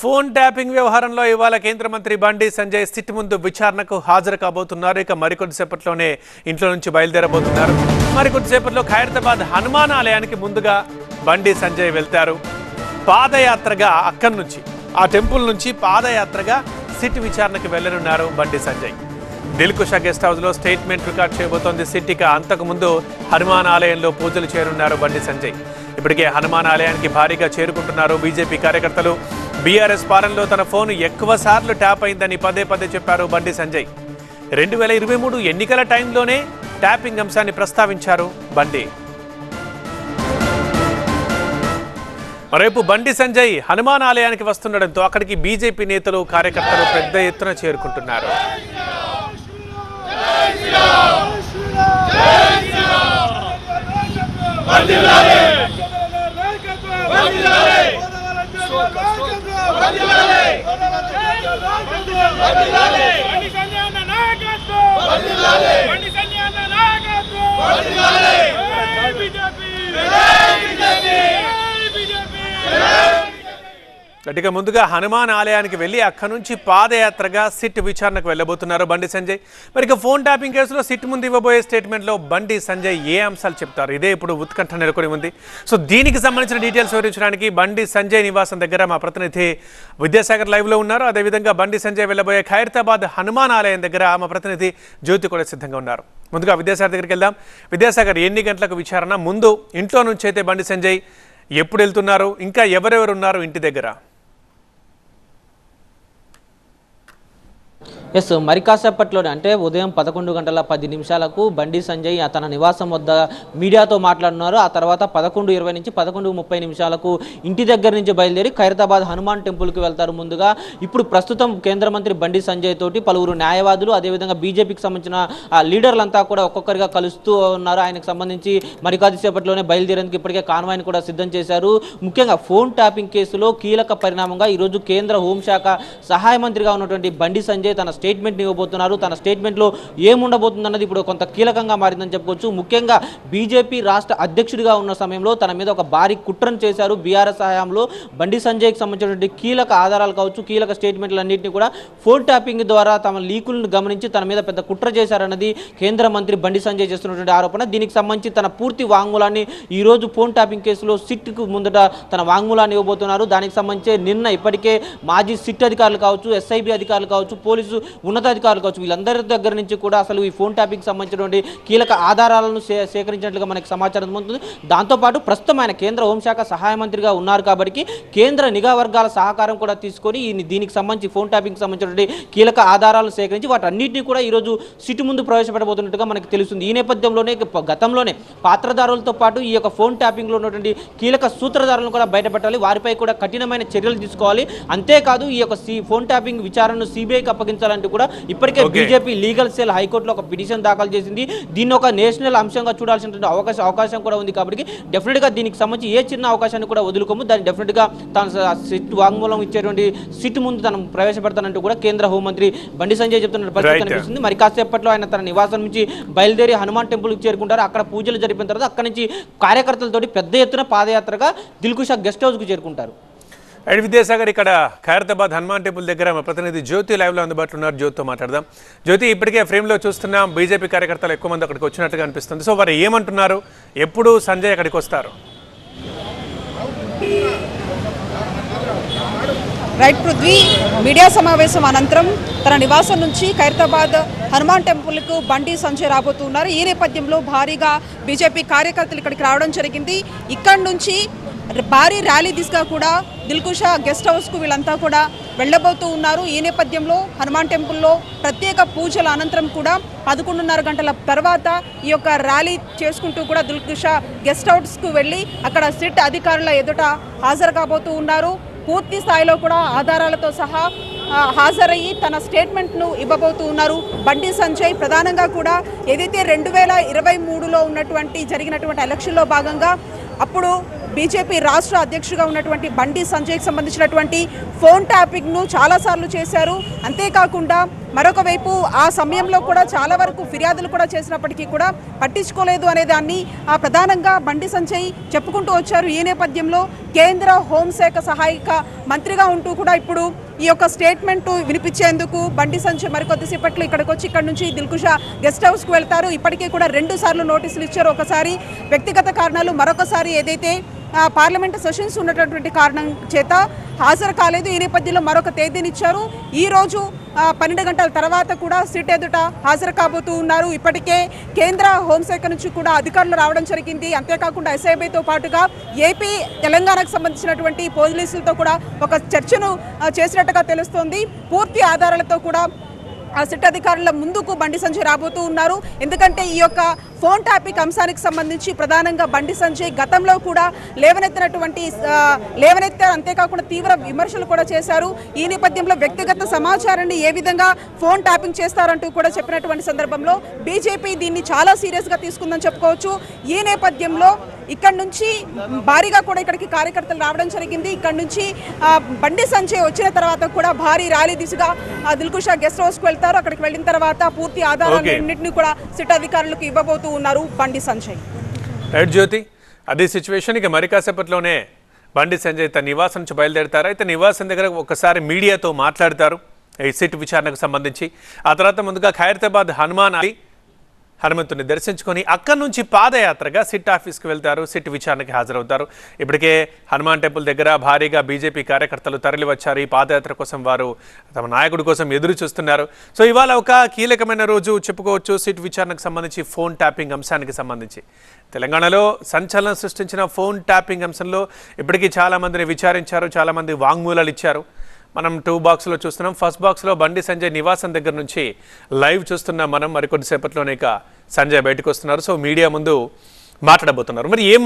Phone tapping వ్యవహారంలో ఇవాళ కేంద్ర మంత్రి బండి సంజయ్ సిట్ ముందు విచారణకు హాజరు కాబోతున్నారు. ఇక మరికొద్దిసేపట్లోనే ఇంట్లో నుంచి బయలుదేరబోతున్నారు. మరికొద్దిసేపట్లో ఖైరతాబాద్ హనుమాన్ ఆలయానికి ముందుగా బండి సంజయ్ వెళ్తారు. పాదయాత్రగా అక్కడి నుంచి ఆ టెంపుల్ నుంచి పాదయాత్రగా సిట్ విచారణకు వెళ్లనున్నారు బండి సంజయ్. దిల్కుష గెస్ట్ హౌస్ లో స్టేట్మెంట్ రికార్డ్ చేయబోతోంది సిట్. ఇక అంతకుముందు హనుమాన్ ఆలయంలో పూజలు చేరున్నారు బండి సంజయ్. ఇప్పటికే హనుమాన్ ఆలయానికి భారీగా చేరుకుంటున్నారు బీజేపీ కార్యకర్తలు. బీఆర్ఎస్ పాలనలో తన ఫోన్ ఎక్కువ సార్లు ట్యాప్ అయిందని పదే పదే చెప్పారు బండి సంజయ్. 2023 ఎన్నికల టైంలోనే ట్యాపింగ్ అంశాన్ని ప్రస్తావించారు బండి. రేపు బండి సంజయ్ హనుమాన్ ఆలయానికి వస్తుండటంతో అక్కడికి బీజేపీ నేతలు కార్యకర్తలు పెద్ద ఎత్తున చేరుకుంటున్నారు. గట్టిగా ముందుగా హనుమాన్ ఆలయానికి వెళ్ళి అక్కడి నుంచి పాదయాత్రగా సిట్ విచారణకు వెళ్ళబోతున్నారు బండి సంజయ్. మరి ఇక ఫోన్ ట్యాపింగ్ కేసులో సిట్ ముందు ఇవ్వబోయే స్టేట్మెంట్లో బండి సంజయ్ ఏ అంశాలు చెప్తారు, ఇదే ఇప్పుడు ఉత్కంఠ నెలకొని ఉంది. సో దీనికి సంబంధించిన డీటెయిల్స్ వివరించడానికి బండి సంజయ్ నివాసం దగ్గర మా ప్రతినిధి విద్యాసాగర్ లైవ్లో ఉన్నారు. అదేవిధంగా బండి సంజయ్ వెళ్ళబోయే ఖైరతాబాద్ హనుమాన్ ఆలయం దగ్గర మా ప్రతినిధి జ్యోతి కూడా సిద్ధంగా ఉన్నారు. ముందుగా విద్యాసాగర్ దగ్గరికి వెళ్దాం. విద్యాసాగర్, ఎన్ని గంటలకు విచారణ? ముందు ఇంట్లో నుంచి అయితే బండి సంజయ్ ఎప్పుడు వెళ్తున్నారు, ఇంకా ఎవరెవరు ఉన్నారు ఇంటి దగ్గర? ఎస్, మరి కాసేపట్లోనే అంటే ఉదయం 11:10 బండి సంజయ్ తన నివాసం వద్ద మీడియాతో మాట్లాడుతున్నారు. ఆ తర్వాత 11:20 నుంచి 11:30 ఇంటి దగ్గర నుంచి బయలుదేరి ఖైరతాబాద్ హనుమాన్ టెంపుల్కి వెళ్తారు. ముందుగా ఇప్పుడు ప్రస్తుతం కేంద్ర మంత్రి బండి సంజయ్ తోటి పలువురు న్యాయవాదులు, అదేవిధంగా బీజేపీకి సంబంధించిన లీడర్లంతా కూడా ఒక్కొక్కరిగా కలుస్తూ ఉన్నారు. ఆయనకు సంబంధించి మరి కాసేపట్లోనే బయలుదేరేందుకు ఇప్పటికే కాన్వాయ్ని కూడా సిద్ధం చేశారు. ముఖ్యంగా ఫోన్ ట్యాపింగ్ కేసులో కీలక పరిణామంగా ఈరోజు కేంద్ర హోంశాఖ సహాయ మంత్రిగా ఉన్నటువంటి బండి సంజయ్ తన స్టేట్మెంట్ ఇవ్వబోతున్నారు. తన స్టేట్మెంట్లో ఏముండబోతుందన్నది ఇప్పుడు కొంత కీలకంగా మారిందని చెప్పుకోవచ్చు. ముఖ్యంగా బీజేపీ రాష్ట్ర అధ్యక్షుడిగా ఉన్న సమయంలో తన మీద ఒక భారీ కుట్రను చేశారు. బీఆర్ఎస్ హయాంలో బండి సంజయ్కి సంబంధించినటువంటి కీలక ఆధారాలు కావచ్చు, కీలక స్టేట్మెంట్లన్నింటినీ కూడా ఫోన్ ట్యాపింగ్ ద్వారా తమ లీకులను గమనించి తన మీద పెద్ద కుట్ర చేశారన్నది కేంద్ర మంత్రి బండి సంజయ్ చేస్తున్నటువంటి ఆరోపణ. దీనికి సంబంధించి తన పూర్తి వాంగ్మూలాన్ని ఈరోజు ఫోన్ ట్యాపింగ్ కేసులో సిట్కు ముందట తన వాంగ్మూలాన్ని ఇవ్వబోతున్నారు. దానికి సంబంధించి నిన్న ఇప్పటికే మాజీ సిట్ అధికారులు కావచ్చు, ఎస్ఐబి అధికారులు కావచ్చు, పోలీసు ఉన్నతాధికారులు కావచ్చు, వీళ్ళందరి దగ్గర నుంచి కూడా అసలు ఈ ఫోన్ ట్యాపింగ్ సంబంధించినటువంటి కీలక ఆధారాలను సేకరించినట్లుగా మనకి సమాచారం ఉంటుంది. దాంతోపాటు ప్రస్తుతం ఆయన కేంద్ర హోంశాఖ సహాయ మంత్రిగా ఉన్నారు కాబట్టి కేంద్ర నిఘా వర్గాల సహకారం కూడా తీసుకొని దీనికి సంబంధించి ఫోన్ ట్యాపింగ్ సంబంధించినటువంటి కీలక ఆధారాలను సేకరించి వాటన్నింటినీ కూడా ఈరోజు సిట్ ముందు ప్రవేశపెట్టబోతున్నట్టుగా మనకు తెలుస్తుంది. ఈ నేపథ్యంలోనే గతంలోనే పాత్రదారులతో పాటు ఈ యొక్క ఫోన్ ట్యాపింగ్లో ఉన్నటువంటి కీలక సూత్రధారులను కూడా బయటపెట్టాలి, వారిపై కూడా కఠినమైన చర్యలు తీసుకోవాలి. అంతేకాదు ఈ యొక్క ఫోన్ ట్యాపింగ్ విచారణను సిబిఐకి అప్పగించాలంటూ కూడా ఇప్పటికే బీజేపీ లీగల్ సెల్ హైకోర్టులో ఒక పిటిషన్ దాఖలు చేసింది. దీన్ని ఒక నేషనల్ అంశంగా చూడాల్సిన అవకాశం కూడా ఉంది కాబట్టి డెఫినెట్గా దీనికి సంబంధించి ఏ చిన్న అవకాశాన్ని కూడా వదులుకోము, దాన్ని డెఫినెట్గా తాను సిట్ వాంగ్మూలం ఇచ్చేటువంటి సిట్ ముందు తను ప్రవేశపెడతానంటూ కూడా కేంద్ర హోంమంత్రి బండి సంజయ్ చెప్తున్న పరిస్థితి కనిపిస్తుంది. మరి కాసేపట్లో ఆయన తన నివాసం నుంచి బయలుదేరి హనుమాన్ టెంపుల్కి చేరుకుంటారు. అక్కడ పూజలు జరిపిన తర్వాత అక్కడి నుంచి కార్యకర్తలతోటి పెద్ద ఎత్తున పాదయాత్రగా దిల్కుష గెస్ట్ హౌస్కు చేరుకుంటారు. విద్యాసాగర్, ఇక్కడ ఖైరతాబాద్ హనుమాన్ టెంపుల్ దగ్గర మా ప్రతినిధి జ్యోతి లైవ్లో అందుబాటులో ఉన్నారు. జ్యోతితో మాట్లాడదాం. జ్యోతి, ఇప్పటికే ఫ్రేమ్లో చూస్తున్నాం బీజేపీ కార్యకర్తలు ఎక్కువ మంది అక్కడికి వచ్చినట్టుగా అనిపిస్తుంది. సో వారు ఏమంటున్నారు, ఎప్పుడు సంజయ్ అక్కడికి వస్తారు? రైట్ పృథ్వీ, మీడియా సమావేశం అనంతరం తన నివాసం నుంచి ఖైరతాబాద్ హనుమాన్ టెంపుల్కు బండి సంజయ్ రాబోతున్నారు. ఈ నేపథ్యంలో భారీగా బీజేపీ కార్యకర్తలు ఇక్కడికి రావడం జరిగింది. ఇక్కడి నుంచి భారీ ర్యాలీ దిశగా కూడా దిల్కుష గెస్ట్ హౌస్కు వీళ్ళంతా కూడా వెళ్ళబోతూ ఉన్నారు. ఈ నేపథ్యంలో హనుమాన్ టెంపుల్లో ప్రత్యేక పూజల అనంతరం కూడా 11:30 తర్వాత ఈ యొక్క ర్యాలీ చేసుకుంటూ కూడా దిల్కుష గెస్ట్ హౌస్కు వెళ్ళి అక్కడ సిట్ అధికారుల ఎదుట హాజరు కాబోతూ ఉన్నారు. పూర్తి స్థాయిలో కూడా ఆధారాలతో సహా హాజరయ్యి తన స్టేట్మెంట్ను ఇవ్వబోతూ ఉన్నారు బండి సంజయ్. ప్రధానంగా కూడా ఏదైతే 2023లో జరిగినటువంటి ఎలక్షన్లో భాగంగా అప్పుడు బీజేపీ రాష్ట్ర అధ్యక్షుడిగా ఉన్నటువంటి బండి సంజయ్కి సంబంధించినటువంటి ఫోన్ ట్యాపింగ్ను చాలాసార్లు చేశారు. అంతేకాకుండా మరొక వైపు ఆ సమయంలో కూడా చాలా వరకు ఫిర్యాదులు కూడా చేసినప్పటికీ కూడా పట్టించుకోలేదు అనే దాన్ని ప్రధానంగా బండి సంజయ్ చెప్పుకుంటూ వచ్చారు. ఈ నేపథ్యంలో కేంద్ర హోంశాఖ సహాయక మంత్రిగా ఉంటూ కూడా ఇప్పుడు ఈ యొక్క స్టేట్మెంట్ వినిపించేందుకు బండి సంజయ్ మరికొద్దిసేపట్లో ఇక్కడికి వచ్చి ఇక్కడ నుంచి దిల్కుషా గెస్ట్ హౌస్కు వెళ్తారు. ఇప్పటికే కూడా 2 సార్లు నోటీసులు ఇచ్చారు. ఒకసారి వ్యక్తిగత కారణాలు, మరొకసారి ఏదైతే పార్లమెంట్ సెషన్స్ ఉన్నటువంటి కారణం చేత హాజరు కాలేదు. ఈ నేపథ్యంలో మరొక తేదీనిచ్చారు. ఈ రోజు 12 గంటల తర్వాత కూడా సిట్ ఎదుట హాజరు కాబోతూ ఉన్నారు. ఇప్పటికే కేంద్ర హోంశాఖ నుంచి కూడా అధికారులు రావడం జరిగింది. అంతేకాకుండా ఎస్ఐబితో పాటుగా ఏపీ తెలంగాణకు సంబంధించినటువంటి పోలీసులతో కూడా ఒక చర్చను చేసినట్టుగా తెలుస్తోంది. పూర్తి ఆధారాలతో కూడా సిట్ అధికారుల ముందుకు బండి సంజయ్ రాబోతూ ఉన్నారు. ఎందుకంటే ఈ యొక్క ఫోన్ ట్యాపింగ్ అంశానికి సంబంధించి ప్రధానంగా బండి సంజయ్ గతంలో కూడా లేవనెత్తారు. అంతేకాకుండా తీవ్ర విమర్శలు కూడా చేశారు. ఈ నేపథ్యంలో వ్యక్తిగత సమాచారాన్ని ఏ విధంగా ఫోన్ ట్యాపింగ్ చేస్తారంటూ కూడా చెప్పినటువంటి సందర్భంలో బీజేపీ దీన్ని చాలా సీరియస్గా తీసుకుందని చెప్పుకోవచ్చు. ఈ నేపథ్యంలో ఇక్కడ నుంచి భారీగా కూడా ఇక్కడికి కార్యకర్తలు రావడం జరిగింది. ఇక్కడ నుంచి బండి సంజయ్ వచ్చిన తర్వాత కూడా భారీ ర్యాలీ దిశగా దిల్కుషా గెస్ట్ హౌస్కు వెళ్తారు. అక్కడికి వెళ్ళిన తర్వాత పూర్తి ఆధారాలన్నింటినీ కూడా సిట్ అధికారులకు ఇవ్వబోతూ ఉన్నారు బండి సంజయ్. రైట్ జ్యోతి, అదే సిచ్యువేషన్. ఇక మరి కాసేపట్లోనే బండి సంజయ్ తన నివాసం నుంచి బయలుదేరుతారు. అయితే నివాసం దగ్గర ఒకసారి మీడియాతో మాట్లాడతారు ఈ సిట్ విచారణకు సంబంధించి. ఆ తర్వాత ముందుగా ఖైరతాబాద్ హనుమంతుని దర్శించుకొని అక్కడి నుంచి పాదయాత్రగా సిట్ ఆఫీస్కి వెళ్తారు. సిట్ విచారణకి హాజరవుతారు. ఇప్పటికే హనుమాన్ టెంపుల్ దగ్గర భారీగా బీజేపీ కార్యకర్తలు తరలి వచ్చారు. ఈ పాదయాత్ర కోసం వారు తమ నాయకుడి కోసం ఎదురు చూస్తున్నారు. సో ఇవాళ ఒక కీలకమైన రోజు చెప్పుకోవచ్చు. సిట్ విచారణకు సంబంధించి ఫోన్ ట్యాపింగ్ అంశానికి సంబంధించి తెలంగాణలో సంచలనం సృష్టించిన ఫోన్ ట్యాపింగ్ అంశంలో ఇప్పటికీ చాలామందిని విచారించారు. చాలామంది వాంగ్మూలాలు ఇచ్చారు. మనం 2 బాక్స్లో చూస్తున్నాం. ఫస్ట్ బాక్స్లో బండి సంజయ్ నివాసం దగ్గర నుంచి లైవ్ చూస్తున్నాం మనం. మరికొద్దిసేపట్లోనే ఇక సంజయ్ బయటకు వస్తున్నారు. సో మీడియా ముందు మాట్లాడబోతున్నారు. మరి ఏం